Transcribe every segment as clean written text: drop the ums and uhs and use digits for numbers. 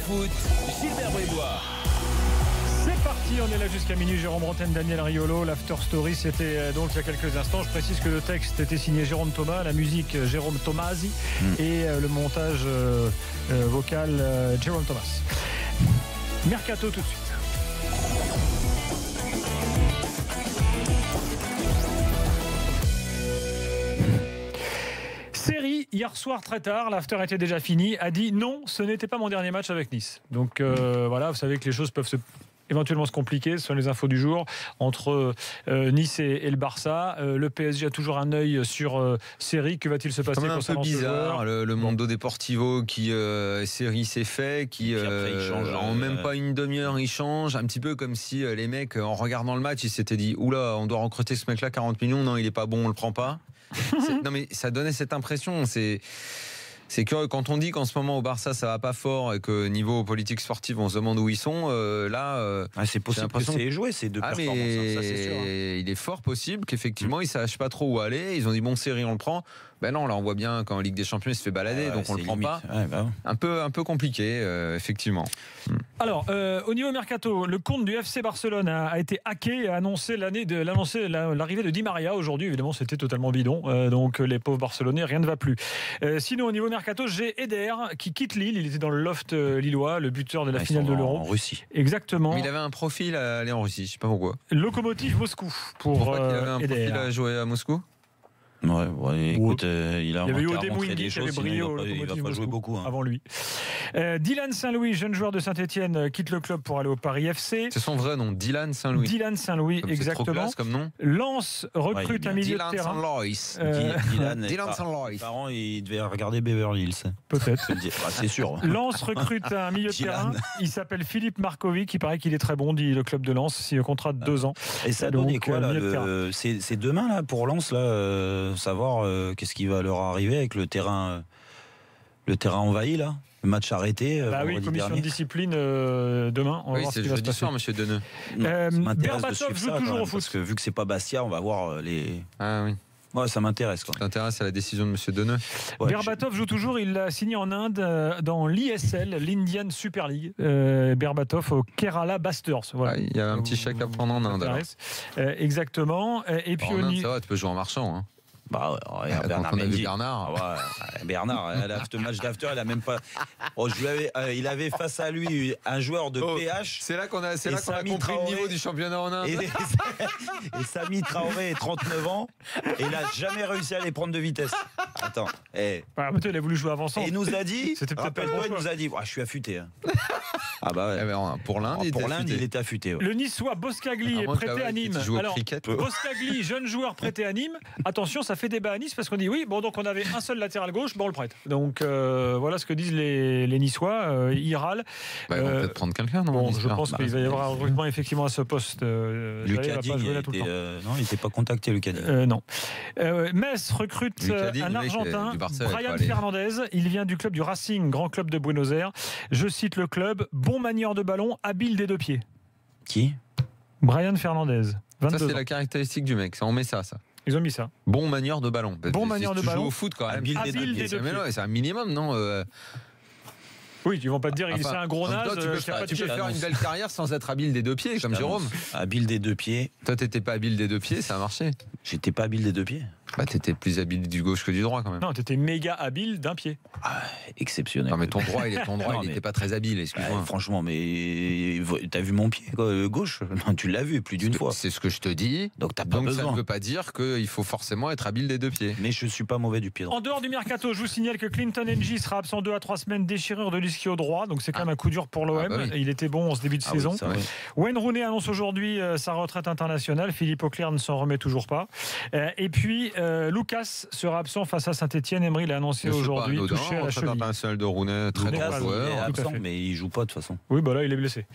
foot, Gilbert Bribois. C'est parti, on est là jusqu'à minuit. Jérôme Bretagne, Daniel Riolo. L'after story, c'était donc il y a quelques instants. Je précise que le texte était signé Jérôme Thomas, la musique Jérôme Tomasi et le montage vocal Jérôme Thomas. Mercato tout de suite. Série, hier soir très tard, l'after était déjà fini, a dit non, ce n'était pas mon dernier match avec Nice. Donc voilà, vous savez que les choses peuvent éventuellement se compliquer. Ce sont les infos du jour entre Nice et le Barça. Le PSG a toujours un œil sur Série. Que va-t-il se passer? C'est un peu bizarre le Mondo Deportivo qui Série c'est fait, qui après, il change, en même pas une demi-heure il change, un petit peu comme si les mecs en regardant le match ils s'étaient dit oula, on doit recruter ce mec là 40 millions, non il est pas bon, on le prend pas. Non mais ça donnait cette impression. C'est que quand on dit qu'en ce moment au Barça ça va pas fort et que niveau politique sportive on se demande où ils sont, c'est possible que c'est joué ces deux performances, ça c'est sûr. Il est fort possible qu'effectivement ils sachent pas trop où aller. Ils ont dit bon Série on le prend. Ben non, là on voit bien quand en Ligue des Champions il se fait balader, donc on le prend pas. Un peu compliqué, effectivement. Alors, au niveau mercato, le compte du FC Barcelone a été hacké et a annoncé l'arrivée de Di Maria aujourd'hui. Évidemment, c'était totalement bidon. Donc, les pauvres Barcelonais, rien ne va plus. Sinon, au niveau mercato, j'ai Eder qui quitte Lille. Il était dans le loft lillois, le buteur de la finale de l'Euro. En Russie. Exactement. Mais il avait un profil à aller en Russie, je sais pas pourquoi. Lokomotiv Moscou pour il avait un Eder. profil à jouer à Moscou. Ouais, écoute, il a avait eu montré Odemwingie des qui avait choses, brillé au il va Lokomotiv pas jouer Moscou beaucoup avant lui. Dylan Saint-Louis, jeune joueur de Saint-Etienne, quitte le club pour aller au Paris FC. C'est son vrai nom, Dylan Saint-Louis. Dylan Saint-Louis, Comme exactement. C'est trop classe comme nom. Lens recrute un milieu de terrain. Dylan Saint-Louis. Les parents, ils devaient regarder Beverly Hills. Peut-être. C'est sûr. Lens recrute un milieu de terrain. Il s'appelle Philippe Markovic. Il paraît qu'il est très bon, dit le club de Lens. C'est un contrat de 2 ans. Et ça a donné quoi là, c'est demain là pour Lens là, savoir qu'est-ce qui va leur arriver avec le terrain envahi là. Le match arrêté. Oui, commission de discipline demain. On va voir ce qui va se passer. Soir, monsieur Deneux. Berbatov joue toujours au foot. Parce que vu que c'est pas Bastia, on va voir les. Ah oui. Ouais, ça m'intéresse. Ça t'intéresse à la décision de monsieur Deneux. Berbatov joue toujours. Il a signé en Inde dans l'ISL, l'Indian Super League. Berbatov au Kerala Blasters. Voilà. Il y a un petit chèque à prendre en Inde. Exactement. Et puis en Inde, ça va, tu peux jouer en marchand. Hein. Bernard Mendy. Bernard, le match d'after, il a même pas. Il avait face à lui un joueur de PH. C'est là qu'on a compris le niveau du championnat en Inde. Et Sami Traoré, 39 ans, et il n'a jamais réussi à les prendre de vitesse. Attends. Il a voulu jouer avant ça. Et il nous a dit, rappelle-toi, il nous a dit, je suis affûté. Pour l'Inde, il était affûté. Le Niçois Boscagli est prêté à Nîmes. Alors, Boscagli, jeune joueur prêté à Nîmes. Attention, ça fait débat à Nice parce qu'on dit donc on avait un seul latéral gauche, on le prête. Donc voilà ce que disent les Niçois. Ils râlent. Ils vont peut-être prendre quelqu'un. Je pense qu'il va y avoir un recrutement effectivement à ce poste. Lucas Digne, il n'était pas contacté, Lucas Digne. Non. Metz recrute un Argentin, Brian Fernandez. Il vient du club du Racing, grand club de Buenos Aires. Je cite le club: bon manieur de ballon, habile des 2 pieds. Qui? Brian Fernandez. 22 ça, c'est ans. la caractéristique du mec. On met ça. Ils ont mis ça. Bon manière de ballon. Bon manière de ballon. Tu joues au foot quand même. Habile des 2 pieds. C'est un minimum, non? Oui, ils vont pas te dire c'est un gros naze. Tu peux faire une belle carrière sans être habile des 2 pieds, comme Jérôme. Habile des 2 pieds. Toi, t'étais pas habile des 2 pieds, ça a marché. J'étais pas habile des 2 pieds. T'étais plus habile du gauche que du droit quand même. Non, t'étais méga habile d'un pied. Exceptionnel. Non, mais ton droit, il n'était pas très habile, excuse-moi. Franchement, mais t'as vu mon pied gauche? Non, tu l'as vu plus d'une fois. C'est ce que je te dis. Donc t'as pas besoin. Ça ne veut pas dire qu'il faut forcément être habile des 2 pieds. Mais je suis pas mauvais du pied droit. En dehors du mercato, je vous signale que Clinton Ng sera absent 2 à 3 semaines, déchirure de l'ischio droit. Donc c'est quand même un coup dur pour l'OM. Il était bon en ce début de saison. Wayne Rooney annonce aujourd'hui sa retraite internationale. Philippe Auclair ne s'en remet toujours pas. Et puis Lucas sera absent face à Saint-Etienne. Emery l'a annoncé aujourd'hui, touché à la cheville. International de Rooney, très bon joueur. Il est absent, mais il joue pas de toute façon. Oui, là il est blessé.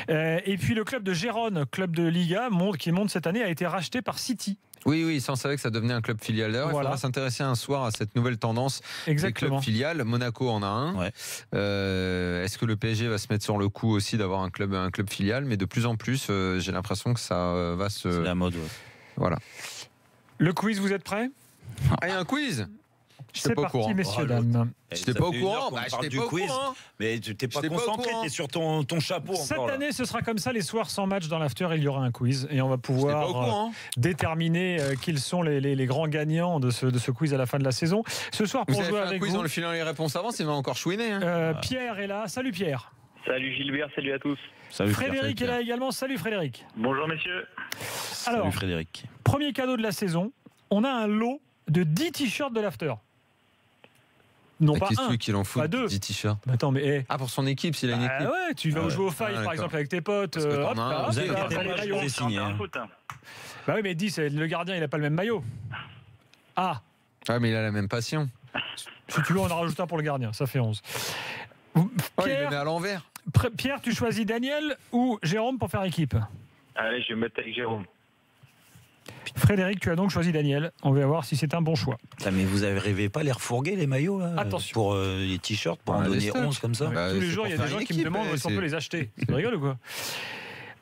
Et puis le club de Gérone, club de Liga, qui monte cette année, a été racheté par City. Oui, on savait que ça devenait un club filial. D'ailleurs, il faudra s'intéresser un soir à cette nouvelle tendance des clubs filiales. Monaco en a un. Ouais. Est-ce que le PSG va se mettre sur le coup aussi d'avoir un club filial? Mais de plus en plus, j'ai l'impression que ça va se... C'est la mode, Voilà. Le quiz, vous êtes prêts? Il y a un quiz? C'est parti, messieurs, dames. J'étais pas au courant. J'étais pas au courant. Mais tu t'es pas concentré, t'es sur ton chapeau. Cette année, ce sera comme ça, les soirs sans match dans l'after, il y aura un quiz et on va pouvoir déterminer qui sont les grands gagnants de ce quiz à la fin de la saison. Ce soir, pour jouer avec vous, quiz en le filant les réponses avant, c'est encore chouiné. Pierre est là. Salut Pierre. Salut Gilbert, salut à tous. Salut Frédéric est là également. Salut Frédéric. Bonjour messieurs. Alors, salut Frédéric. Premier cadeau de la saison, on a un lot de 10 t-shirts de l'after. Non, pas un, qu'il en fout, pas deux. 10 t-shirts. Attends, mais pour son équipe, s'il a une équipe. Ouais, tu vas jouer au Five par exemple avec tes potes. Vous inquiétez pas, je vous ai signé. Bah oui, mais 10, le gardien, il a pas le même maillot. Ah. Ouais, mais il a la même passion. Si tu veux, on en rajoute un pour le gardien, ça fait 11. Pierre, il le met à l'envers. Pierre, tu choisis Daniel ou Jérôme pour faire équipe? Allez, je vais me mettre avec Jérôme. Frédéric, tu as donc choisi Daniel. On va voir si c'est un bon choix. Mais vous avez rêvé pas les refourguer les maillots là, attention. Pour les t-shirts, pour en donner 11 comme ça. Tous les jours, il y a des gens qui me demandent si on peut les acheter. Tu rigoles ou quoi?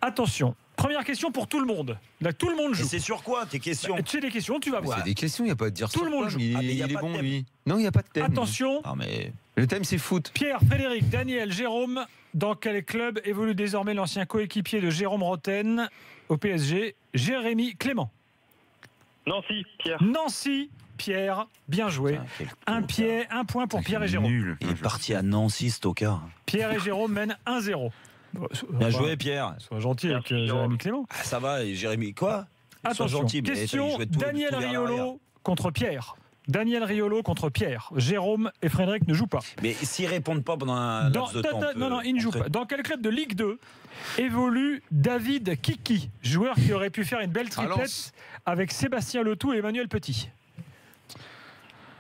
Attention. Première question pour tout le monde. Là, tout le monde joue. Et c'est sur quoi tes questions? Tu sais des questions, tu vas voir. C'est des questions, il n'y a pas à dire tout le monde joue. Il est bon, lui. Non, il n'y a pas de thème. Attention. Non, mais... Le thème, c'est foot. Pierre, Frédéric, Daniel, Jérôme. Dans quel club évolue désormais l'ancien coéquipier de Jérôme Rotten au PSG, Jérémy Clément? Nancy, Pierre. Nancy, Pierre, bien joué. Un point pour Pierre et Jérôme. Nul. Il est parti à Nancy, ce tocard. Pierre et Jérôme mènent 1-0. Bien joué, Pierre. Sois gentil avec Jérémy Clément. Ah, ça va, Jérémy, quoi? Attention, gentil, question Daniel Riolo contre Pierre. Daniel Riolo contre Pierre. Jérôme et Frédéric ne jouent pas. Mais s'ils répondent pas pendant un laps de temps... Non, ils ne jouent pas. Dans quel club de Ligue 2 évolue David Kiki, joueur qui aurait pu faire une belle triplette avec Sébastien Letou et Emmanuel Petit?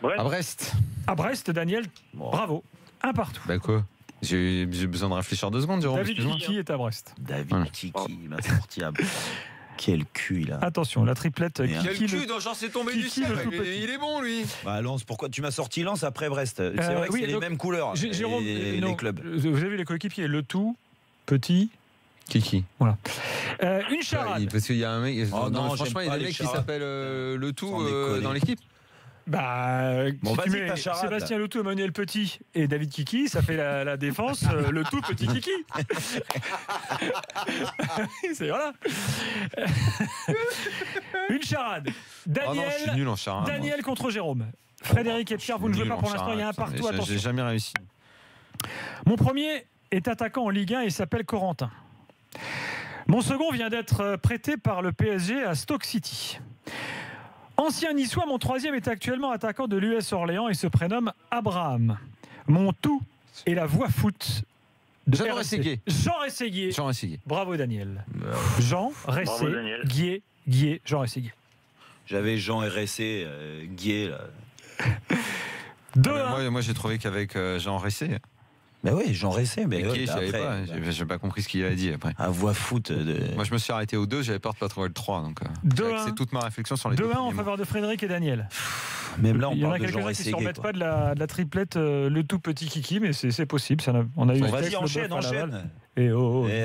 À Brest. À Brest, Daniel, bravo. Un partout. Bah quoi? J'ai besoin de réfléchir 2 secondes, Jérôme. David Kiki est à Brest. David Kiki, il m'a sorti à... Quel cul il a. Attention, la triplette. Quel cul, genre c'est tombé du ciel. Il est bon, lui. Bah, Lens, pourquoi tu m'as sorti Lens après Brest? C'est vrai que c'est les mêmes couleurs. Jérôme, les clubs. Vous avez vu les coéquipiers, Letou, Petit. Kiki. Voilà. Une charade. Parce qu'il y a un mec. non, franchement, il y a des mecs qui s'appellent Letou dans l'équipe. Bah, bon, si tu mets Sébastien Letou, Emmanuel Petit et David Kiki, ça fait la défense Letou, Petit Kiki. C'est voilà. Une charade. Daniel, je suis nul en charade. Daniel contre Jérôme. Frédéric et Pierre, vous ne jouez pas pour l'instant, il y a un partout. Attention. J'ai jamais réussi. Mon premier est attaquant en Ligue 1 et s'appelle Corentin. Mon second vient d'être prêté par le PSG à Stoke City. Ancien niçois, mon troisième est actuellement attaquant de l'US Orléans et se prénomme Abraham. Mon tout est la voix foot de Jean Rességuier. Jean Rességuier. Jean Rességuier. Bravo Daniel. Jean Rességuier. Jean Rességuier. J'avais Jean RSC, Guier là. 2-1. Moi j'ai trouvé qu'avec Jean Ressé. Ben oui, Jean Ressé, mais je savais pas. J'ai pas compris ce qu'il a dit après. À voix foot. Moi je me suis arrêté au 2, j'avais peur de pas trouver le 3. Donc c'est toute ma réflexion sur les 2-1 en faveur de Frédéric et Daniel. Même là, on il y en a parle de Jean quelques-uns qui ne se Rességuier. remettent pas de la triplette le tout petit Kiki, mais c'est possible. On a eu Vas-y, enchaîne. Et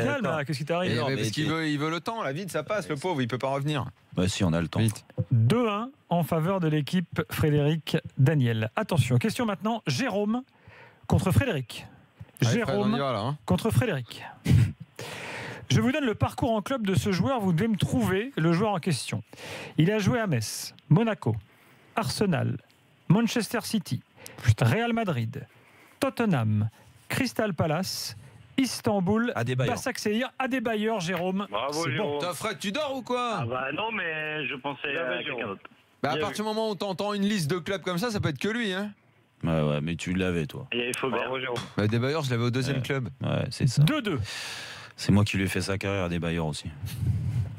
calme, qu'est-ce qui t'arrive? Parce qu'il veut le temps, la vite, ça passe, le pauvre, il peut pas revenir. Bah si, on a le temps. Vite. 2-1 en faveur de l'équipe Frédéric-Daniel. Attention, question maintenant, Jérôme contre Frédéric. Jérôme contre Frédéric. Je vous donne le parcours en club de ce joueur, vous devez me trouver le joueur en question. Il a joué à Metz, Monaco, Arsenal, Manchester City, Real Madrid, Tottenham, Crystal Palace, Istanbul, Başakşehir, Adebayor, Jérôme. Bravo, c'est Jérôme. bon. Fred, tu dors ou quoi? Ah bah non, mais je pensais à quelqu'un d'autre. À partir du moment où t'entends une liste de clubs comme ça peut être que lui, hein. Ouais, mais tu l'avais, toi. Il y avait Faubert. Bravo, Jérôme. Adebayor, je l'avais au deuxième club. Ouais, c'est ça. 2-2. C'est moi qui lui ai fait sa carrière à Adebayor aussi.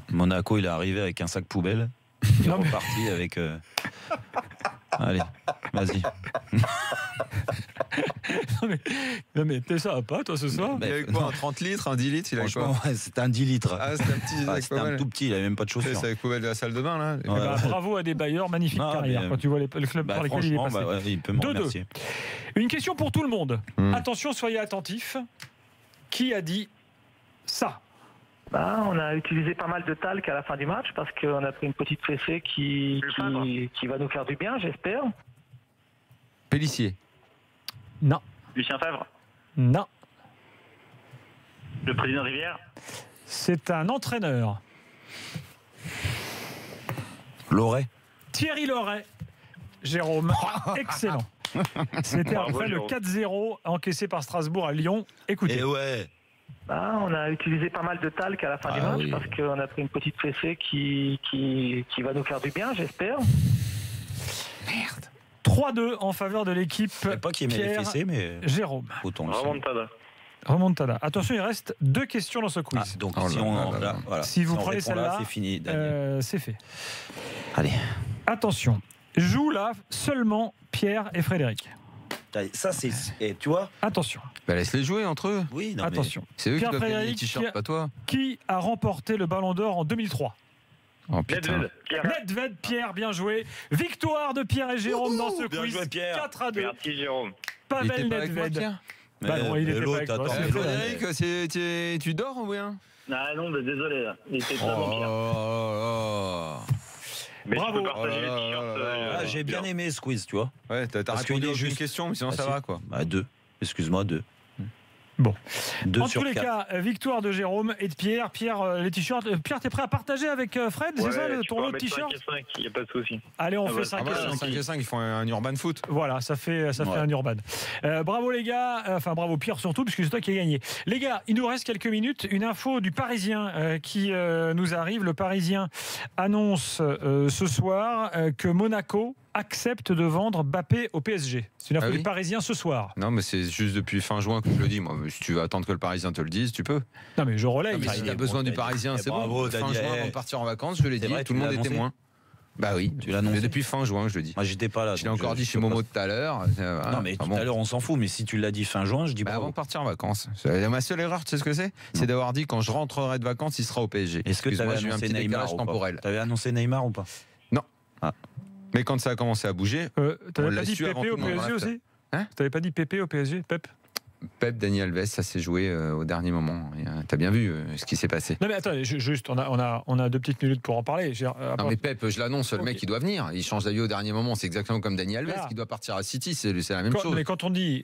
Monaco, il est arrivé avec un sac poubelle. Il est reparti avec... Allez, vas-y. non mais t'es ça pas toi ce soir? Il avait quoi, un 30 litres, un 10 litres? Franchement, c'était un 10 litres. Ah, c'était un petit. C'était un tout petit, il avait même pas de chaussures. C'est avec poubelle de la salle de bain là. Bravo à des bailleurs, magnifique carrière quand tu vois le club par lequel il est passé. Il peut me remercier. Une question pour tout le monde. Attention, soyez attentifs. Qui a dit ça? On a utilisé pas mal de talc à la fin du match parce qu'on a pris une petite fessée qui va nous faire du bien, j'espère. Pélissier. Non. Lucien Favre. Non. Le président Rivière. C'est un entraîneur. Loret. Thierry Loret. Jérôme, excellent. C'était Bravo, après le Jérôme. 4-0 encaissé par Strasbourg à Lyon. Écoutez. Et ouais. On a utilisé pas mal de talc à la fin du match oui. parce qu'on a pris une petite fessée qui va nous faire du bien, j'espère. 3-2 en faveur de l'équipe. Je sais pas qui aimait les Pierre fessées, mais Jérôme. autant le savoir. Remontada. Remontada. Attention, il reste 2 questions dans ce quiz. Ah, donc Oh si là on, là là. voilà. Si vous on prenez répond là, celle-là, c'est fini, Daniel. C'est fait. Allez. Attention. Joue là seulement Pierre et Frédéric. Ça, c'est. Et tu vois. Attention. Bah, laisse-les jouer entre eux. Oui, non, Attention. C'est eux qui Pierre doivent gagner les Frédéric, t-shirts, pas toi. Qui a remporté le Ballon d'Or en 2003? Oh putain. Nedved. Pierre. Nedved, Pierre, bien joué. Victoire de Pierre et Jérôme dans ce bien quiz. joué, Pierre. 4-2. Merci Jérôme. Il Pavel était pas avec moi, Nedved. Pierre Bah non, il était pas avec toi, attends, c'est Eh, vrai. Frédéric, tu dors ou bien? Ah non, mais désolé là. Il était très bon Pierre. Oh Mais Bravo. je peux partager Oh là les t-shirts. là là là. Ah, j'ai bien aimé ce quiz, tu vois. Ouais, t'as Parce répondu qu'il à est aucune juste. question, mais sinon Ah, ça si. va quoi. Bah, 2. Excuse-moi, 2. Bon. 2 En sur tous les 4. cas, victoire de Jérôme et de Pierre. Pierre, les t-shirts. Pierre, t'es prêt à partager avec Fred, c'est ça, ton lot de t-shirts? Il n'y a pas de souci. Allez, on Ah fait bah, 5 Ah bah, et 5. 5 et 5, ils font un urban foot. Voilà, ça fait Ouais. un urban. Bravo les gars, enfin bravo Pierre surtout, puisque c'est toi qui as gagné. Les gars, il nous reste quelques minutes. Une info du Parisien qui nous arrive. Le Parisien annonce ce soir que Monaco accepte de vendre Mbappé au PSG. C'est une info Ah oui du Parisien ce soir. Non, mais c'est juste depuis fin juin que je le dis. Moi, si tu veux attendre que le Parisien te le dise, tu peux. Non mais je relaye. Mais si il t'as est besoin bon, du Daniel. Parisien, Eh, c'est bravo, bon. Fin Daniel. juin, avant de partir en vacances, je l'ai C'est dit. vrai, Tout le tu monde l'as est annoncé. témoin. Bah oui. Tu l'as annoncé. Mais depuis fin juin, je le dis. Moi, j'étais pas là. Je l'ai donc encore dit je chez peux Momo pas. tout à l'heure. Non, mais Enfin tout bon. à l'heure, on s'en fout. Mais si tu l'as dit fin juin, je dis Bah, avant bravo. de partir en vacances. Ma seule erreur, tu sais ce que c'est? C'est d'avoir dit quand je rentrerai de vacances, il sera au PSG. Est-ce que tu Excuse-moi, avais j'ai eu un annoncé petit Neymar décalage ou pas? temporel. Tu avais annoncé Neymar ou pas? Mais quand ça a commencé à bouger, On T'avais l'a pas dit su avant Pépé au tout le monde dans PSG l'after. aussi? Hein T'avais pas dit Pépé au PSG, Pep? Pep, Daniel Alves, ça s'est joué au dernier moment. T'as bien vu ce qui s'est passé. Non mais attendez, juste, on a 2 petites minutes pour en parler. Non mais Pep, je l'annonce, le Ok. mec il doit venir. Il change d'avis au dernier moment. C'est exactement comme Daniel Alves Là. qui doit partir à City. C'est la même chose. Mais quand on dit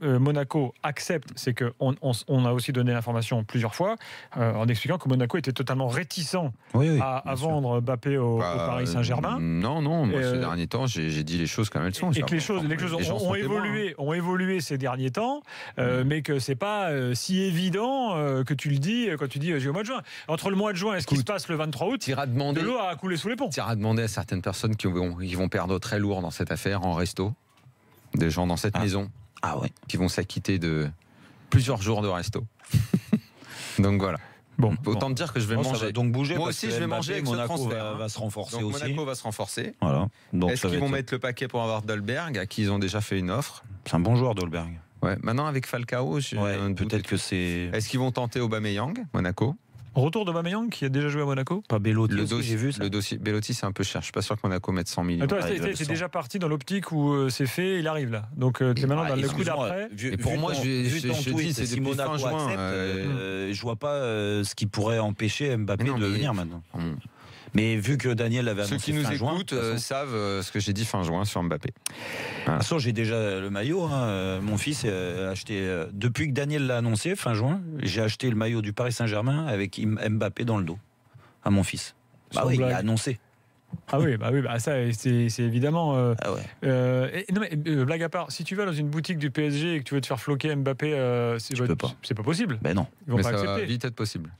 Monaco accepte, c'est qu'on on a aussi donné l'information plusieurs fois en expliquant que Monaco était totalement réticent Oui, à bien sûr. vendre Mbappé au Paris Saint-Germain. Non, moi, Et, ces derniers temps, j'ai dit les choses comme elles sont. Et que les choses gens sont témoins, hein. ont évolué ces derniers temps, mais que c'est pas si évident que tu le dis quand tu dis au mois de juin. Entre le mois de juin et ce qui se passe le 23 août, T'iras de demander, l'eau a coulé sous les ponts. demander à certaines personnes qui vont perdre très lourd dans cette affaire en resto. Des gens dans cette maison Ah ouais. qui vont s'acquitter de plusieurs jours de resto. Donc voilà. Bon, Autant te dire que je vais Bon, ça manger. va donc bouger. Moi parce aussi, que je vais Mbappé, manger avec ce Monaco transfert. va se renforcer Donc aussi. Monaco va se renforcer. Voilà. Donc Est-ce ça qu'ils va vont être- mettre le paquet pour avoir Dolberg, à qui ils ont déjà fait une offre? C'est un bon joueur, Dolberg. Ouais. Maintenant avec Falcao, j'ai Ouais, un doute. peut-être que c'est Est-ce qu'ils vont tenter Aubameyang, Monaco? retour d'Aubameyang qui a déjà joué à Monaco. pas Bellotti. Le aussi, dossier, j'ai vu ça. le dossier Bellotti, c'est un peu cher. Je suis pas sûr que Monaco mette 100 millions. Ah, toi, il va le t'es sang. déjà parti dans l'optique où c'est fait, il arrive là. Donc tu es maintenant dans le coup Excuse-moi, d'après. vu- Et pour vu moi, ton- je vu ton te dis, tweet, c'est si depuis Monaco fin juin, accepte, je vois pas ce qui pourrait empêcher Mbappé Mais non, de mais- venir maintenant. Hum. Mais vu que Daniel avait Ceux annoncé qui nous fin juin, écoutent de toute façon- savent ce que j'ai dit fin juin sur Mbappé. de toute façon, j'ai déjà le maillot. Hein. Mon fils a acheté. Depuis que Daniel l'a annoncé, fin juin, j'ai acheté le maillot du Paris Saint-Germain avec Mbappé dans le dos à mon fils. Bah Sans oui, il blague. a annoncé. Ah oui, ça c'est évidemment. Ah ouais. Non mais blague à part, si tu vas dans une boutique du PSG et que tu veux te faire floquer Mbappé, Tu peux pas. c'est pas possible. Ben non. Ils vont Mais pas ça va accepter. vite être possible.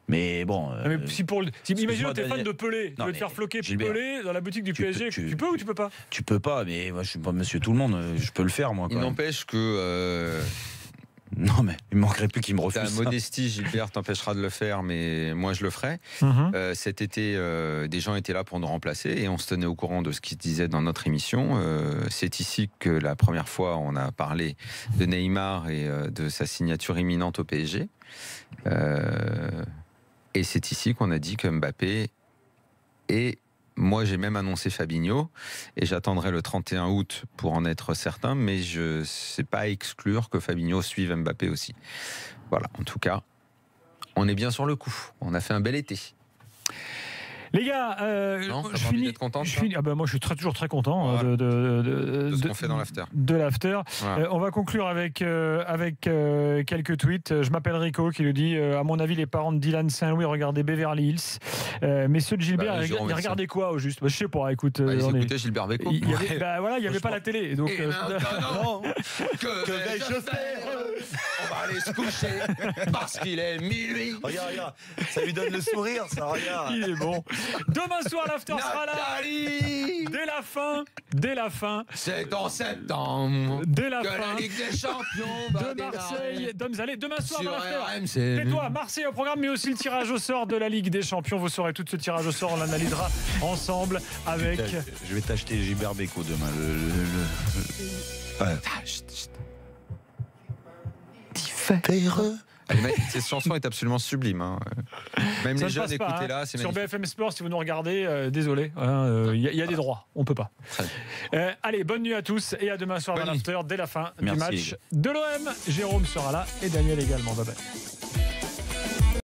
Mais bon. Ah, mais si imagine excuse-moi, que t'es fan Daniel. de Pelé, tu Non, veux te mais faire floquer Gilbert, Pelé dans la boutique du tu PSG, peux- tu peux ou tu peux pas? Tu peux pas, mais moi je suis pas monsieur tout le monde, je peux le faire moi. Il Quand même. n'empêche que Non mais il manquerait plus qu'il me ta refuse. Ça. modestie, Gilbert, t'empêchera de le faire, mais moi je le ferai. Cet été, des gens étaient là pour nous remplacer et on se tenait au courant de ce qu'ils disaient dans notre émission. C'est ici que la première fois on a parlé de Neymar et de sa signature imminente au PSG. Et c'est ici qu'on a dit que Mbappé et moi j'ai même annoncé Fabinho et j'attendrai le 31 août pour en être certain, mais je ne sais pas exclure que Fabinho suive Mbappé aussi. Voilà, en tout cas, on est bien sur le coup. On a fait un bel été. Les gars, je finis. Moi, je suis toujours très content voilà. de ce qu'on fait dans l'after. De l'after. Voilà. On va conclure avec quelques tweets. Je m'appelle Rico qui nous dit à mon avis, les parents de Dylan Saint-Louis regardaient Beverly Hills. Mais ceux de Gilbert, ils regardaient quoi au juste ? Je sais pas. Écoute, ils écoutaient Gilbert Bécaud. Il y avait pas la télé. Donc, que vais-je faire ? On va aller se coucher parce qu'il est minuit. Regarde, ça lui donne le sourire, ça, regarde. Il est bon. Demain soir, l'after sera là. Dès la fin. C'est en septembre. Dès la que fin. la Ligue des Champions va de Marseille. Demain soir, sur dans l'after. RMC. Tais-toi, Marseille au programme, mais aussi le tirage au sort de la Ligue des Champions. Vous saurez tout ce tirage au sort. On l'analysera ensemble avec. Je vais t'acheter Gilbert Bécaud demain. Cette chanson est absolument sublime. Hein. Même ça les jeunes, écoutez-la. Sur BFM Sport, si vous nous regardez, désolé, il y a des droits, on peut pas. Allez, bonne nuit à tous et à demain soir dans l'after dès la fin du match de l'OM. Jérôme sera là et Daniel également. Bye bye.